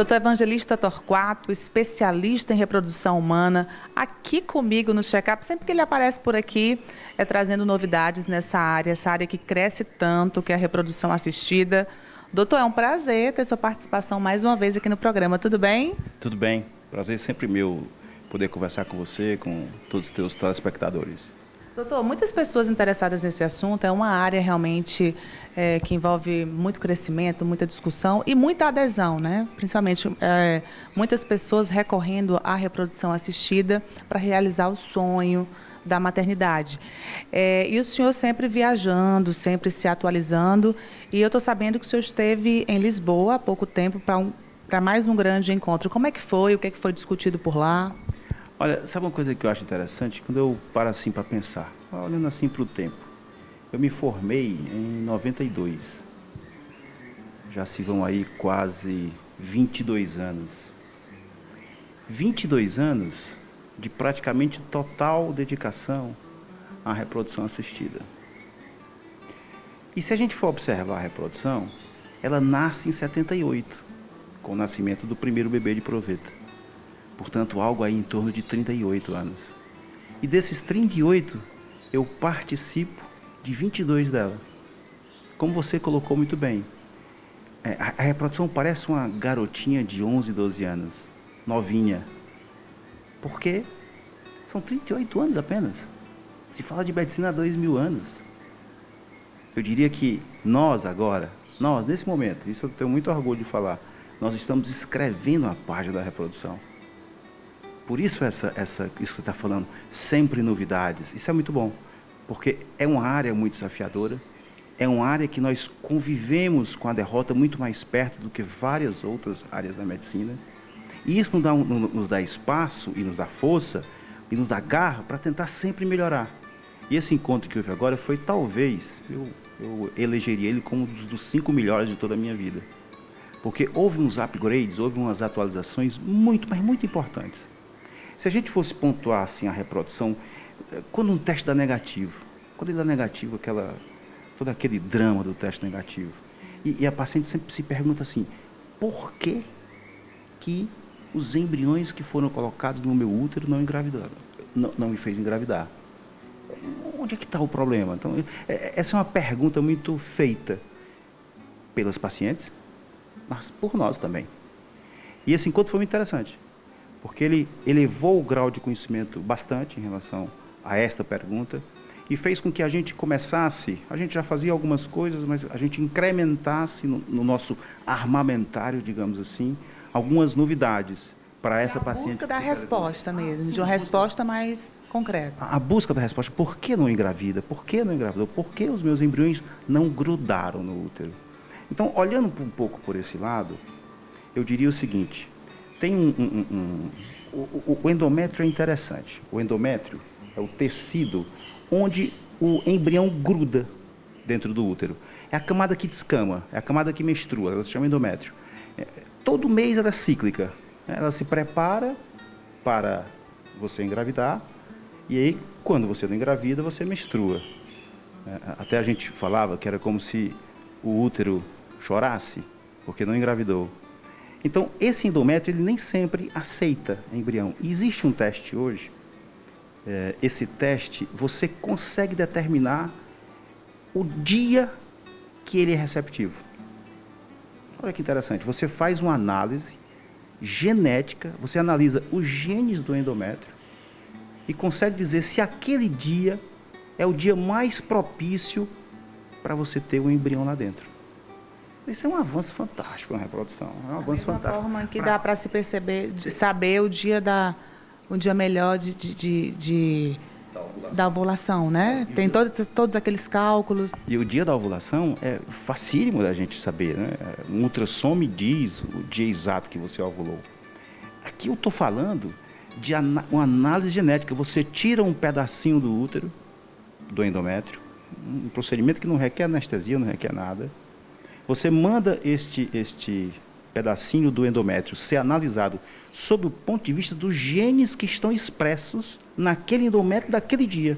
Doutor Evangelista Torquato, especialista em reprodução humana, aqui comigo no Check-up, sempre que ele aparece por aqui, trazendo novidades nessa área, essa área que cresce tanto, que é a reprodução assistida. Doutor, é um prazer ter sua participação mais uma vez aqui no programa, tudo bem? Tudo bem, prazer sempre meu poder conversar com você, com todos os teus telespectadores. Doutor, muitas pessoas interessadas nesse assunto, é uma área realmente que envolve muito crescimento, muita discussão e muita adesão, né? Principalmente muitas pessoas recorrendo à reprodução assistida para realizar o sonho da maternidade. E o senhor sempre viajando, sempre se atualizando, e eu estou sabendo que o senhor esteve em Lisboa há pouco tempo para mais um grande encontro. Como é que foi? O que é que foi discutido por lá? Olha, sabe uma coisa que eu acho interessante? Quando eu paro assim para pensar, olhando assim para o tempo, eu me formei em 92. Já se vão aí quase 22 anos. 22 anos de praticamente total dedicação à reprodução assistida. E se a gente for observar a reprodução, ela nasce em 78, com o nascimento do primeiro bebê de proveta. Portanto, algo aí em torno de 38 anos. E desses 38, eu participo de 22 delas. Como você colocou muito bem, a reprodução parece uma garotinha de 11, 12 anos, novinha. Porque são 38 anos apenas. Se fala de medicina há 2000 anos. Eu diria que nós agora, nesse momento, isso eu tenho muito orgulho de falar, nós estamos escrevendo a página da reprodução. Por isso isso que você está falando, sempre novidades, isso é muito bom, porque é uma área muito desafiadora, é uma área que nós convivemos com a derrota muito mais perto do que várias outras áreas da medicina, e isso nos dá espaço e nos dá força e nos dá garra para tentar sempre melhorar. E esse encontro que houve agora foi talvez, eu elegeria ele como um dos 5 melhores de toda a minha vida, porque houve uns upgrades, houve umas atualizações muito, mas muito importantes. Se a gente fosse pontuar assim, a reprodução, quando um teste dá negativo, quando ele dá negativo, todo aquele drama do teste negativo, e a paciente sempre se pergunta assim, por que os embriões que foram colocados no meu útero não engravidaram, não me fez engravidar? Onde é que está o problema? Então, essa é uma pergunta muito feita pelas pacientes, mas por nós também. E esse encontro foi muito interessante, porque ele elevou o grau de conhecimento bastante em relação a esta pergunta e fez com que a gente começasse, a gente já fazia algumas coisas, mas a gente incrementasse no nosso armamentário, digamos assim, algumas novidades para essa paciente. A busca da resposta mesmo, de uma resposta mais concreta. A busca da resposta, por que não engravida? Por que não engravidou? Por que os meus embriões não grudaram no útero? Então, olhando um pouco por esse lado, eu diria o seguinte, tem o endométrio é interessante. O endométrio é o tecido onde o embrião gruda dentro do útero. É a camada que descama, é a camada que menstrua, ela se chama endométrio. Todo mês ela é cíclica. Ela se prepara para você engravidar e aí, quando você não engravida, você menstrua. Até a gente falava que era como se o útero chorasse porque não engravidou. Então, esse endométrio, ele nem sempre aceita embrião. E existe um teste hoje, esse teste, você consegue determinar o dia que ele é receptivo. Olha que interessante, você faz uma análise genética, você analisa os genes do endométrio e consegue dizer se aquele dia é o dia mais propício para você ter um embrião lá dentro. Isso é um avanço fantástico na reprodução. É um avanço fantástico. Uma forma que dá para se perceber, de saber o dia melhor da ovulação, né? Tem todos aqueles cálculos. E o dia da ovulação é facílimo da gente saber, né? Um ultrassom me diz o dia exato que você ovulou. Aqui eu estou falando de uma análise genética. Você tira um pedacinho do útero, do endométrio, um procedimento que não requer anestesia, não requer nada. Você manda este pedacinho do endométrio ser analisado sob o ponto de vista dos genes que estão expressos naquele endométrio daquele dia.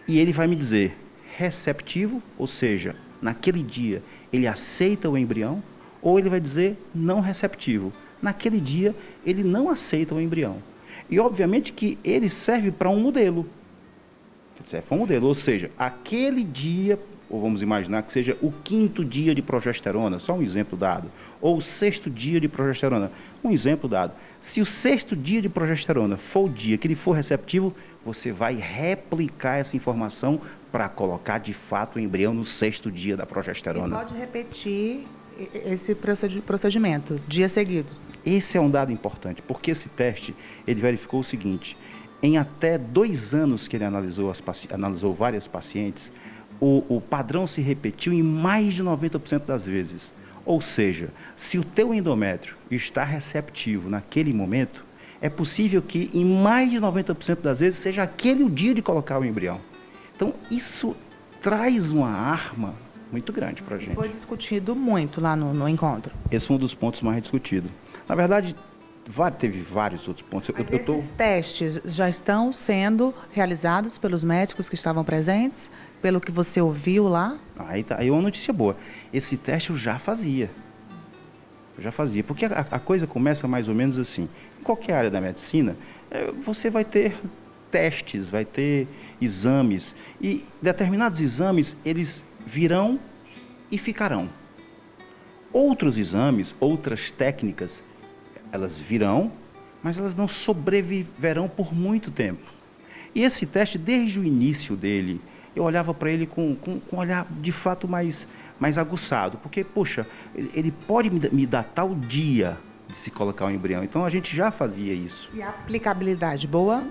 E ele vai me dizer receptivo, ou seja, naquele dia ele aceita o embrião, ou ele vai dizer não receptivo. Naquele dia, ele não aceita o embrião. E, obviamente, que ele serve para um modelo. Serve para um modelo, ou seja, aquele dia, ou vamos imaginar que seja o 5º dia de progesterona, só um exemplo dado, ou o 6º dia de progesterona, um exemplo dado. Se o 6º dia de progesterona for o dia que ele for receptivo, você vai replicar essa informação para colocar, de fato, o embrião no 6º dia da progesterona. E pode repetir esse procedimento, dias seguidos. Esse é um dado importante, porque esse teste, ele verificou o seguinte: em até 2 anos que ele analisou várias pacientes, o padrão se repetiu em mais de 90% das vezes. Ou seja, se o teu endométrio está receptivo naquele momento, é possível que em mais de 90% das vezes seja aquele o dia de colocar o embrião. Então, isso traz uma arma muito grande para a gente. Foi discutido muito lá no encontro. Esse foi um dos pontos mais discutidos. Na verdade, teve vários outros pontos. Esses testes já estão sendo realizados pelos médicos que estavam presentes, pelo que você ouviu lá? Aí uma notícia boa. Esse teste eu já fazia. Porque a coisa começa mais ou menos assim. Em qualquer área da medicina, você vai ter testes, vai ter exames. E determinados exames, eles virão e ficarão. Outros exames, outras técnicas, elas virão, mas elas não sobreviverão por muito tempo. E esse teste, desde o início dele, eu olhava para ele com um olhar de fato mais aguçado, porque, poxa, ele pode me dar tal dia de se colocar o embrião. Então, a gente já fazia isso. E a aplicabilidade boa?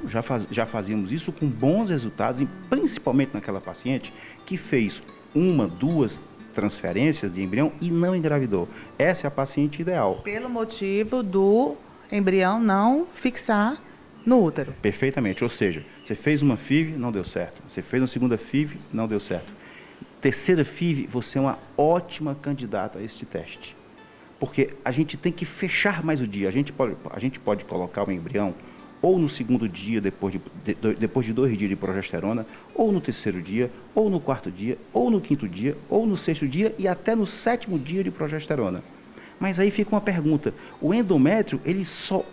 Já fazíamos isso com bons resultados, e principalmente naquela paciente que fez 1, 2 transferências de embrião e não engravidou. Essa é a paciente ideal. Pelo motivo do embrião não fixar no útero. Perfeitamente. Ou seja, você fez uma FIV, não deu certo. Você fez uma segunda FIV, não deu certo. Terceira FIV, você é uma ótima candidata a este teste. Porque a gente tem que fechar mais o dia. A gente pode colocar o embrião ou no 2º dia, depois de 2 dias de progesterona, ou no 3º dia, ou no 4º dia, ou no 5º dia, ou no 6º dia e até no 7º dia de progesterona. Mas aí fica uma pergunta: o endométrio, ele só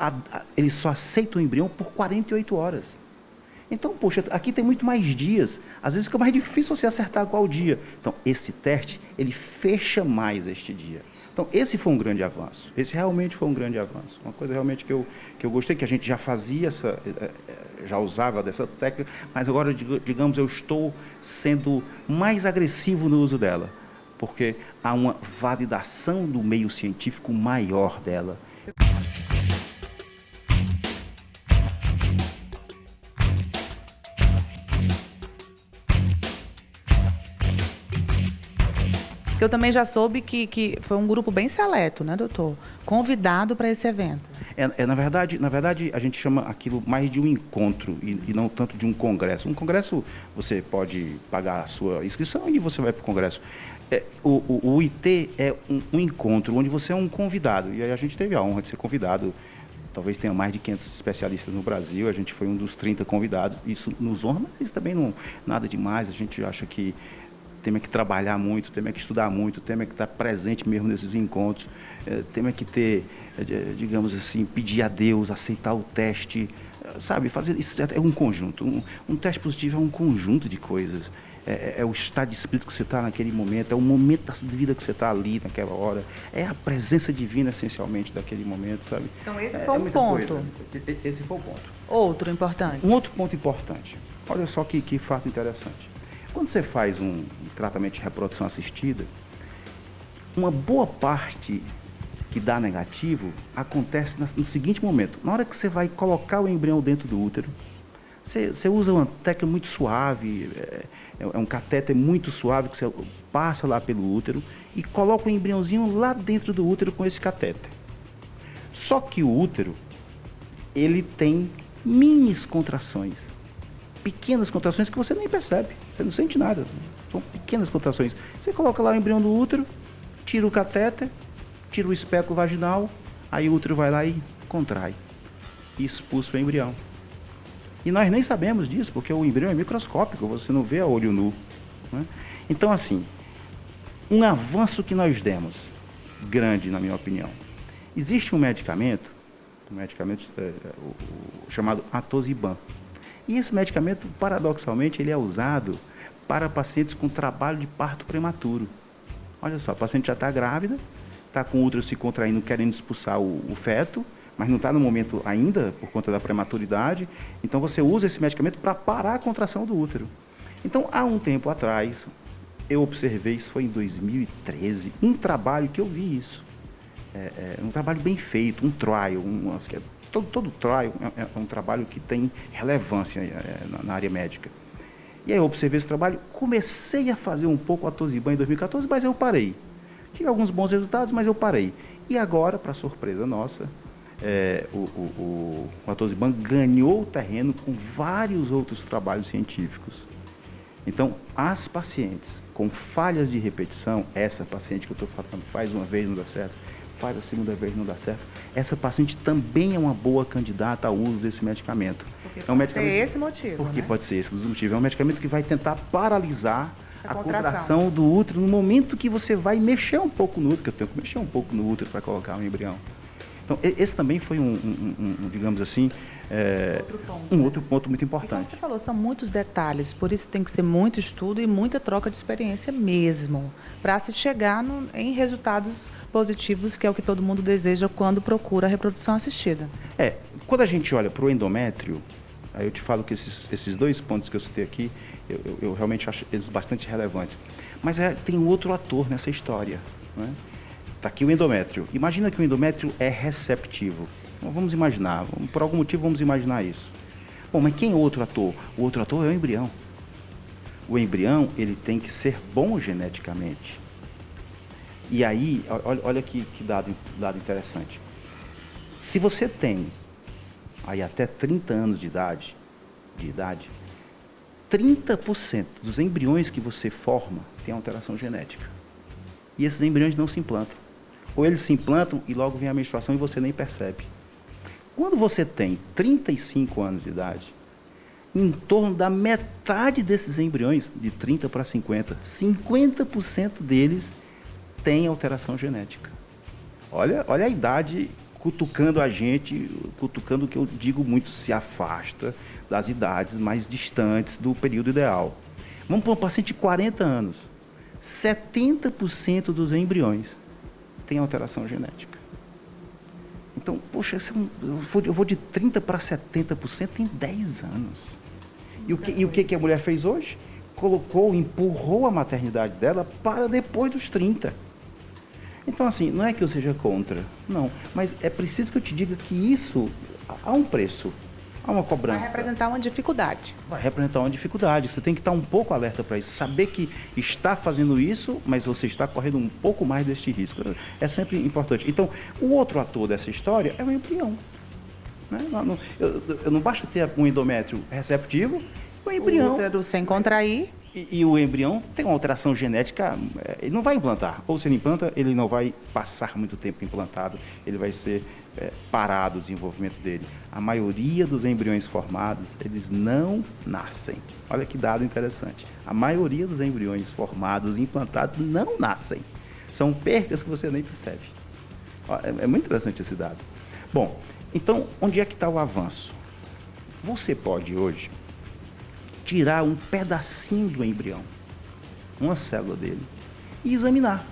aceita o embrião por 48 horas. Então, poxa, aqui tem muito mais dias. Às vezes fica mais difícil você acertar qual dia. Então, esse teste, ele fecha mais este dia. Então, esse foi um grande avanço. Esse realmente foi um grande avanço. Uma coisa realmente que eu gostei, que a gente já fazia, já usava dessa técnica, mas agora, digamos, eu estou sendo mais agressivo no uso dela, porque há uma validação do meio científico maior dela. Eu também já soube que foi um grupo bem seleto, né, doutor? Convidado para esse evento. Na verdade, a gente chama aquilo mais de um encontro e não tanto de um congresso. Um congresso, você pode pagar a sua inscrição e você vai para o congresso. O IT é um encontro onde você é um convidado. E aí a gente teve a honra de ser convidado. Talvez tenha mais de 500 especialistas no Brasil. A gente foi um dos 30 convidados. Isso nos honra, mas isso também não nada demais. A gente acha que temos que trabalhar muito, temos que estudar muito, temos que estar presente mesmo nesses encontros, temos que ter, digamos assim, pedir a Deus, aceitar o teste, sabe, fazer isso é um conjunto. Um teste positivo é um conjunto de coisas. É o estado de espírito que você está naquele momento, é o momento da vida que você está ali naquela hora, é a presença divina essencialmente daquele momento, sabe? Então esse foi um ponto. Esse foi o ponto. Outro importante. Um outro ponto importante. Olha só que fato interessante. Quando você faz um tratamento de reprodução assistida, uma boa parte que dá negativo acontece no seguinte momento. Na hora que você vai colocar o embrião dentro do útero, você usa uma técnica muito suave, é um catéter muito suave que você passa lá pelo útero e coloca o embriãozinho lá dentro do útero com esse catéter. Só que o útero, ele tem minis contrações. Pequenas contrações que você nem percebe, você não sente nada, são pequenas contrações. Você coloca lá o embrião do útero, tira o catéter, tira o espéculo vaginal, aí o útero vai lá e contrai, e expulsa o embrião. E nós nem sabemos disso, porque o embrião é microscópico, você não vê a olho nu, né? Então, assim, um avanço que nós demos grande, na minha opinião. Existe um medicamento chamado Atosiban. E esse medicamento, paradoxalmente, ele é usado para pacientes com trabalho de parto prematuro. Olha só, a paciente já está grávida, está com o útero se contraindo, querendo expulsar o feto, mas não está no momento ainda, por conta da prematuridade. Então, você usa esse medicamento para parar a contração do útero. Então, há um tempo atrás, eu observei, isso foi em 2013, um trabalho que eu vi isso. Um trabalho bem feito, um trial. Todo trial é um trabalho que tem relevância na área médica. E aí eu observei esse trabalho, comecei a fazer um pouco Atosiban em 2014, mas eu parei. Tive alguns bons resultados, mas eu parei. E agora, para surpresa nossa, o Atosiban ganhou o terreno com vários outros trabalhos científicos. Então, as pacientes com falhas de repetição, essa paciente que eu estou falando, faz uma vez não dá certo, faz a segunda vez não dá certo, essa paciente também é uma boa candidata ao uso desse medicamento. Porque pode ser esse motivo, Porque né? pode ser esse motivo. É um medicamento que vai tentar paralisar a contração do útero no momento que você vai mexer um pouco no útero, que eu tenho que mexer um pouco no útero para colocar um embrião. Então, esse também foi digamos assim, outro ponto muito E como importante. você falou, são muitos detalhes, por isso tem que ser muito estudo e muita troca de experiência mesmo, para se chegar em resultados positivos, que é o que todo mundo deseja quando procura a reprodução assistida. Quando a gente olha para o endométrio, aí eu te falo que esses dois pontos que eu citei aqui, eu realmente acho eles bastante relevantes. Mas tem um outro ator nessa história, né? Está aqui o endométrio. Imagina que o endométrio é receptivo. Então, vamos imaginar, por algum motivo vamos imaginar isso. Bom, mas quem é o outro ator? O outro ator é o embrião. O embrião, ele tem que ser bom geneticamente. E aí, olha que dado interessante. Se você tem aí até 30 anos de idade, 30% dos embriões que você forma tem alteração genética. E esses embriões não se implantam. Ou eles se implantam e logo vem a menstruação e você nem percebe. Quando você tem 35 anos de idade, em torno da metade desses embriões, de 30 para 50% deles têm alteração genética. Olha a idade cutucando a gente, cutucando o que eu digo muito, se afasta das idades mais distantes do período ideal. Vamos para um paciente de 40 anos. 70% dos embriões têm alteração genética. Então, poxa, eu vou de 30% para 70% em 10 anos. E o que a mulher fez hoje? Empurrou a maternidade dela para depois dos 30. Então, assim, não é que eu seja contra, não. Mas é preciso que eu te diga que isso há um preço, há uma cobrança. Vai representar uma dificuldade. Vai representar uma dificuldade. Você tem que estar um pouco alerta para isso. Saber que está fazendo isso, mas você está correndo um pouco mais deste risco. É sempre importante. Então, o outro ator dessa história é o embrião. Né? Não basta ter um endométrio receptivo, o embrião... O útero sem contrair. E o embrião tem uma alteração genética, ele não vai implantar. Ou se ele implanta, ele não vai passar muito tempo implantado, ele vai ser parado o desenvolvimento dele. A maioria dos embriões formados, eles não nascem. Olha que dado interessante. A maioria dos embriões formados, implantados, não nascem. São percas que você nem percebe. É muito interessante esse dado. Bom, então, onde é que está o avanço? Você pode hoje tirar um pedacinho do embrião, uma célula dele, e examinar.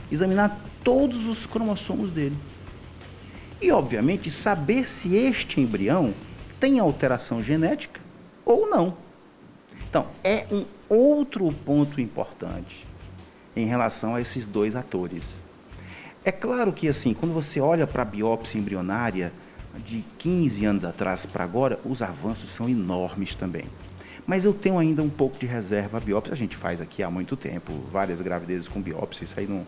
Examinar todos os cromossomos dele. E, obviamente, saber se este embrião tem alteração genética ou não. Então, é um outro ponto importante em relação a esses dois atores. É claro que, assim, quando você olha para a biópsia embrionária, de 15 anos atrás para agora, os avanços são enormes também. Mas eu tenho ainda um pouco de reserva à biópsia. A gente faz aqui há muito tempo, várias gravidezes com biópsia, isso aí não...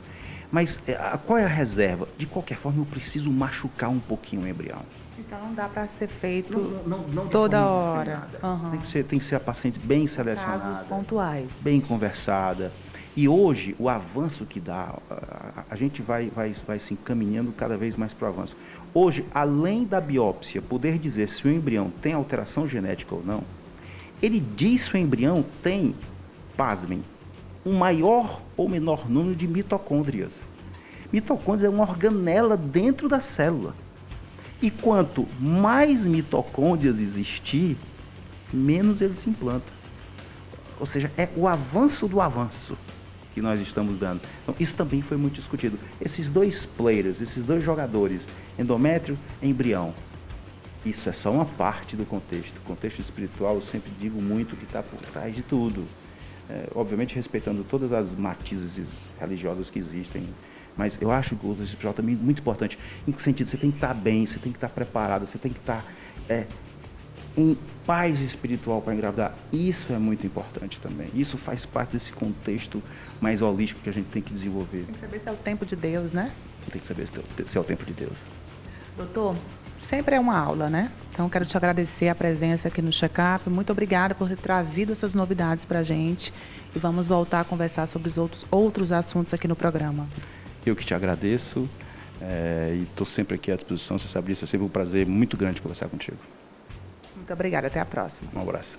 Mas qual é a reserva? De qualquer forma, eu preciso machucar um pouquinho o embrião. Então não dá para ser feito Não toda hora. Uhum. Tem que ser a paciente bem selecionada. Casos pontuais. Bem conversada. E hoje, o avanço que dá, a gente vai se encaminhando cada vez mais para o avanço. Hoje, além da biópsia poder dizer se o embrião tem alteração genética ou não, ele diz se o embrião tem, pasmem, um maior ou menor número de mitocôndrias. Mitocôndria é uma organela dentro da célula. E quanto mais mitocôndrias existir, menos ele se implanta. Ou seja, é o avanço do avanço que nós estamos dando. Então, isso também foi muito discutido. Esses dois players, esses dois jogadores, endométrio e embrião, isso é só uma parte do contexto. O contexto espiritual, eu sempre digo muito que está por trás de tudo. Obviamente respeitando todas as matizes religiosas que existem, mas eu acho que o contexto espiritual também é muito importante. Em que sentido? Você tem que estar bem, você tem que estar preparado, você tem que estar em paz espiritual para engravidar. Isso é muito importante também. Isso faz parte desse contexto mais holístico que a gente tem que desenvolver. Tem que saber se é o tempo de Deus, né? Tem que saber se é o tempo de Deus. Doutor, sempre é uma aula, né? Então, quero te agradecer a presença aqui no Check-up. Muito obrigada por ter trazido essas novidades para a gente. E vamos voltar a conversar sobre os outros assuntos aqui no programa. Eu que te agradeço e estou sempre aqui à disposição. Você sabe disso, é sempre um prazer muito grande conversar contigo. Muito obrigada. Até a próxima. Um abraço.